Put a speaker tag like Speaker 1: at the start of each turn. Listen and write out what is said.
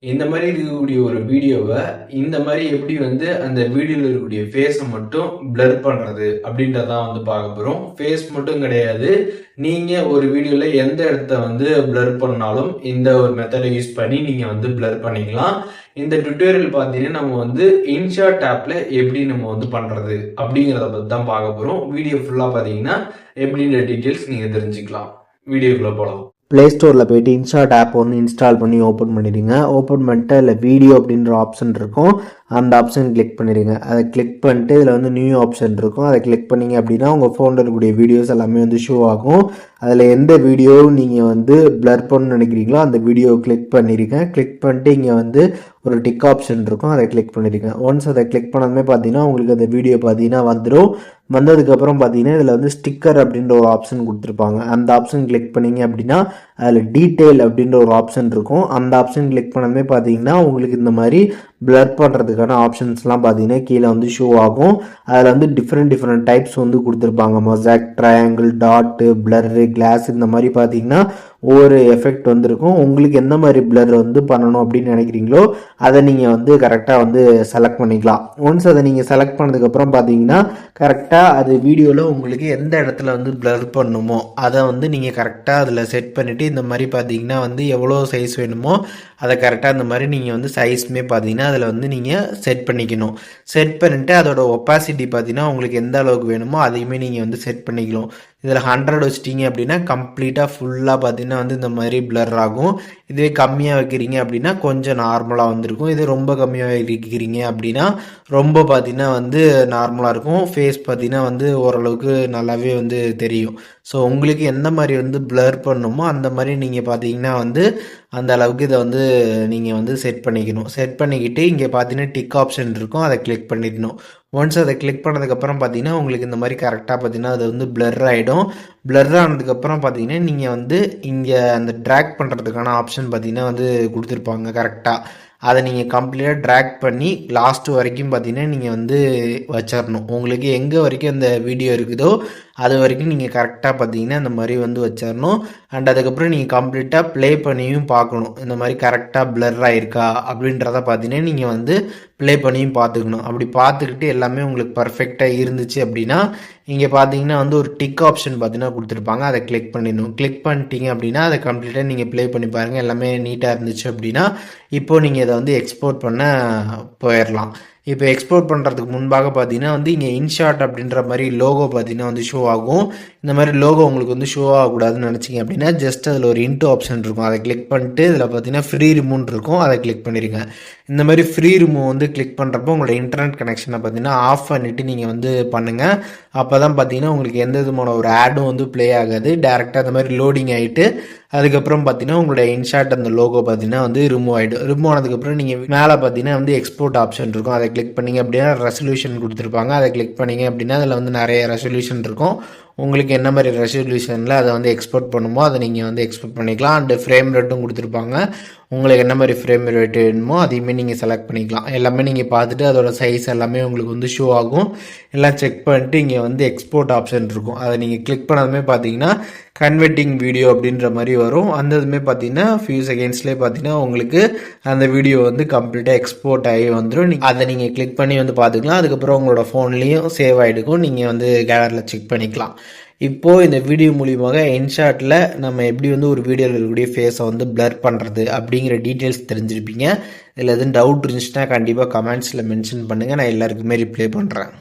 Speaker 1: இந்த மாதிரி இருக்கக்கூடிய ஒரு வீடியோவை இந்த மாதிரி எப்படி அந்த வீடியோவில் இருக்கக்கூடிய ஃபேஸை மட்டும் பிளர் பண்ணுறது அப்படின்றதான் பார்க்க போகிறோம். ஃபேஸ் மட்டும் கிடையாது, நீங்கள் ஒரு வீடியோவில் எந்த இடத்த பிளர் பண்ணாலும் இந்த ஒரு மெத்தடை யூஸ் பண்ணி நீங்கள் பிளர் பண்ணிக்கலாம். இந்த டுட்டோரியல் பார்த்தீங்கன்னா நம்ம இன்ஷாட் ஆப்பில் எப்படி நம்ம பண்ணுறது அப்படிங்கிறத பற்றி தான் பார்க்க போகிறோம். வீடியோ ஃபுல்லாக பார்த்தீங்கன்னா எப்படின்ற டீட்டெயில்ஸ் நீங்கள் தெரிஞ்சுக்கலாம். வீடியோக்குள்ளே போகலாம்.
Speaker 2: ப்ளே ஸ்டோரில் போய்ட்டு இன்ஷாட் ஆப் இன்ஸ்டால் பண்ணி ஓப்பன் பண்ணிடுங்க. ஓப்பன் பண்ணிட்டு அதில் வீடியோ அப்படின்ற ஆப்ஷன் இருக்கும், அந்த ஆப்ஷன் கிளிக் பண்ணிடுங்க. அதை கிளிக் பண்ணிட்டு இதில் நியூ ஆப்ஷன் இருக்கும், அதை கிளிக் பண்ணிங்க அப்படின்னா உங்கள் ஃபோனில் இருக்கக்கூடிய வீடியோஸ் எல்லாமே ஷோ ஆகும். அதில் எந்த வீடியோ நீங்கள் பிளர் பண்ணணும்னு நினைக்கிறீங்களோ அந்த வீடியோவை கிளிக் பண்ணிடுங்க. கிளிக் பண்ணிட்டு இங்கே ஒரு டிக் ஆப்ஷன் இருக்கும், அதை கிளிக் பண்ணிடுங்க. ஒன்ஸ் அதை கிளிக் பண்ணதுமே பார்த்தீங்கன்னா உங்களுக்கு அந்த வீடியோ பார்த்தீங்கன்னா வந்துடும். வந்ததுக்கப்புறம் பார்த்தீங்கன்னா இதில் ஸ்டிக்கர் அப்படின்ற ஒரு ஆப்ஷன் கொடுத்துருப்பாங்க. அந்த ஆப்ஷன் கிளிக் பண்ணிங்க அப்படின்னா அதில் டீட்டெயில் அப்படின்ற ஒரு ஆப்ஷன் இருக்கும். அந்த ஆப்ஷன் கிளிக் பண்ணதுமே பார்த்தீங்கன்னா உங்களுக்கு இந்த மாதிரி பிளர் பண்ணுறதுக்கான ஆப்ஷன்ஸ்லாம் பார்த்தீங்கன்னா கீழே ஷோ ஆகும். அதில் டிஃப்ரெண்ட் டைப்ஸ் கொடுத்துருப்பாங்க. மொசாக், ட்ரையாங்கிள், டாட்டு, பிளரு, கிளாஸ், இந்த மாதிரி பார்த்தீங்கன்னா ஒவ்வொரு எஃபெக்ட் இருக்கும். உங்களுக்கு எந்த மாதிரி பிளர் பண்ணணும் அப்படின்னு நினைக்கிறீங்களோ அதை நீங்கள் கரெக்டாக செலக்ட் பண்ணிக்கலாம். ஒன்ஸ் அதை நீங்கள் செலக்ட் பண்ணதுக்கப்புறம் பார்த்தீங்கன்னா கரெக்டாக அது வீடியோவில் உங்களுக்கு எந்த இடத்துல பிளர் பண்ணணுமோ அதை நீங்கள் கரெக்டாக அதில் செட் பண்ணிவிட்டு இந்த மாதிரி பார்த்தீங்கன்னா எவ்வளோ சைஸ் வேணுமோ அதை கரெக்டாக இந்த மாதிரி நீங்கள் சைஸ்மே பார்த்தீங்கன்னா அதில் நீங்கள் செட் பண்ணிக்கணும். செட் பண்ணிவிட்டு அதோட ஒப்பாசிட்டி பார்த்தீங்கன்னா உங்களுக்கு எந்த அளவுக்கு வேணுமோ அதையுமே நீங்கள் செட் பண்ணிக்கலாம். இதில் 100 வச்சிட்டிங்க அப்படின்னா கம்ப்ளீட்டாக ஃபுல்லாக பார்த்தீங்கன்னா இந்த மாதிரி பிளர் ஆகும். இதுவே கம்மியாக வைக்கிறீங்க அப்படின்னா கொஞ்சம் நார்மலாக வந்திருக்கும். இது ரொம்ப கம்மியாக வைக்கிறீங்க அப்படின்னா ரொம்ப பார்த்தீங்கன்னா நார்மலாக இருக்கும். ஃபேஸ் பார்த்தீங்கன்னா ஓரளவுக்கு நல்லாவே தெரியும். ஸோ உங்களுக்கு எந்த மாதிரி பிளர் பண்ணணுமோ அந்த மாதிரி நீங்கள் பார்த்தீங்கன்னா அந்த அளவுக்கு இதை நீங்கள் செட் பண்ணிக்கணும். செட் பண்ணிக்கிட்டு இங்கே பார்த்தீங்கன்னா டிக் ஆப்ஷன் இருக்கும், அதை கிளிக் பண்ணிடணும். ஒன்ஸ் அதை கிளிக் பண்ணதுக்கப்புறம் பார்த்தீங்கன்னா உங்களுக்கு இந்த மாதிரி கரெக்டாக பார்த்தீங்கன்னா அது பிளர் ஆகிடும். பிளர் ஆனதுக்கப்புறம் பார்த்தீங்கன்னா நீங்கள் இங்கே அந்த ட்ராக் பண்ணுறதுக்கான ஆப்ஷன் பார்த்தீங்கன்னா கொடுத்துருப்பாங்க கரெக்டாக. அதை நீங்கள் கம்ப்ளீட்டாக ட்ராக் பண்ணி லாஸ்ட்டு வரைக்கும் பார்த்தீங்கன்னா நீங்கள் வச்சிடணும். உங்களுக்கு எங்கே வரைக்கும் அந்த வீடியோ இருக்குதோ அது வரைக்கும் நீங்கள் கரெக்டாக பார்த்தீங்கன்னா இந்த மாதிரி வச்சிடணும். அண்ட் அதுக்கப்புறம் நீங்கள் கம்ப்ளீட்டாக ப்ளே பண்ணியும் பார்க்கணும், இந்த மாதிரி கரெக்டாக பிளர் ஆகிருக்கா அப்படின்றத பார்த்தீங்கன்னா நீங்கள் ப்ளே பண்ணியும் பார்த்துக்கணும். அப்படி பார்த்துக்கிட்டு எல்லாமே உங்களுக்கு பர்ஃபெக்டாக இருந்துச்சு அப்படின்னா இங்கே பார்த்தீங்கன்னா ஒரு டிக் ஆப்ஷன் பார்த்தீங்கன்னா கொடுத்துருப்பாங்க, அதை கிளிக் பண்ணிடணும். கிளிக் பண்ணிட்டீங்க அப்படின்னா அதை கம்ப்ளீட்டாக நீங்கள் ப்ளே பண்ணி பாருங்கள். எல்லாமே நீட்டாக இருந்துச்சு அப்படின்னா இப்போது நீங்கள் இதை எக்ஸ்போர்ட் பண்ண போயிடலாம். இப்போ எக்ஸ்போர்ட் பண்ணுறதுக்கு முன்பாக பார்த்தீங்கன்னா இங்கே இன்ஷாட் அப்படின்ற மாதிரி லோகோ பார்த்தீங்கன்னா ஷோ ஆகும். இந்த மாதிரி லோகோ உங்களுக்கு ஷோ ஆகக்கூடாதுன்னு நினச்சிங்க அப்படின்னா ஜஸ்ட் அதில் ஒரு இன்டூ ஆப்ஷன் இருக்கும், அதை கிளிக் பண்ணிட்டு இதில் பார்த்தீங்கன்னா ஃப்ரீ ரிமூவ் இருக்கும், அதை கிளிக் பண்ணிடுங்க. இந்த மாதிரி ஃப்ரீ ரிமூவ் கிளிக் பண்ணுறப்போ உங்களோட இன்டர்நெட் கனெக்ஷனை பார்த்தீங்கன்னா ஆஃப் பண்ணிவிட்டு நீங்கள் பண்ணுங்கள். அப்போ தான் பார்த்தீங்கன்னா உங்களுக்கு எந்த விதமான ஒரு ஆடும் ப்ளே ஆகாது. டேரெக்டாக அந்த மாதிரி லோடிங் ஆகிட்டு அதுக்கப்புறம் பார்த்தீங்கன்னா உங்களோட இன்ஷாட் அந்த லோகோ பார்த்தீங்கன்னா ரிமூவ் ஆகிடும். ரிமூவ் ஆனதுக்கப்புறம் நீங்கள் மேலே பார்த்தீங்கன்னா எக்ஸ்போர்ட் ஆப்ஷன் இருக்கும், அதை கிளிக் பண்ணிங்க அப்படின்னா ரெசல்யூஷன் கொடுத்துருப்பாங்க, அதை கிளிக் பண்ணிங்க அப்படின்னா அதில் நிறைய ரெசல்யூஷன் இருக்கும். உங்களுக்கு என்ன மாதிரி ரெசல்யூஷனில் அதை எக்ஸ்போர்ட் பண்ணுமோ அதை நீங்கள் எக்ஸ்போர்ட் பண்ணிக்கலாம். அண்டு ஃப்ரேம் ரேட்டும் கொடுத்துருப்பாங்க, உங்களுக்கு என்ன மாதிரி ஃப்ரேம் ரேட் வேணுமோ அதையுமே நீங்கள் செலக்ட் பண்ணிக்கலாம். எல்லாமே நீங்கள் பார்த்துட்டு அதோட சைஸ் எல்லாமே உங்களுக்கு ஷோ ஆகும். எல்லாம் செக் பண்ணிட்டு இங்கே எக்ஸ்போர்ட் ஆப்ஷன் இருக்கும், அதை நீங்கள் கிளிக் பண்ணதுமே பார்த்தீங்கன்னா கன்வெர்ட்டிங் வீடியோ அப்படின்ற மாதிரி வரும். அந்த இதுமே பார்த்தீங்கன்னா ஃபியூ செகண்ட்ஸ்லேயே பார்த்தீங்கன்னா உங்களுக்கு அந்த வீடியோ கம்ப்ளீட்டாக எக்ஸ்போர்ட் ஆகி வந்துடும். அதை நீங்கள் கிளிக் பண்ணி பார்த்துக்கலாம். அதுக்கப்புறம் உங்களோட ஃபோன்லேயும் சேவ் ஆகிடுக்கும், நீங்கள் கேலரியில் செக் பண்ணிக்கலாம். இப்போது இந்த வீடியோ மூலியமாக இன்ஷாட்டில் நம்ம எப்படி ஒரு வீடியோவில் இருக்கக்கூடிய ஃபேஸை பிளர் பண்ணுறது அப்படிங்கிற டீட்டெயில்ஸ் தெரிஞ்சிருப்பீங்க. இதில் எதுவும் டவுட் இருந்துச்சுன்னா கண்டிப்பாக கமெண்ட்ஸில் மென்ஷன் பண்ணுங்கள், நான் எல்லாருக்குமே ரிப்ளை பண்ணுறேன்.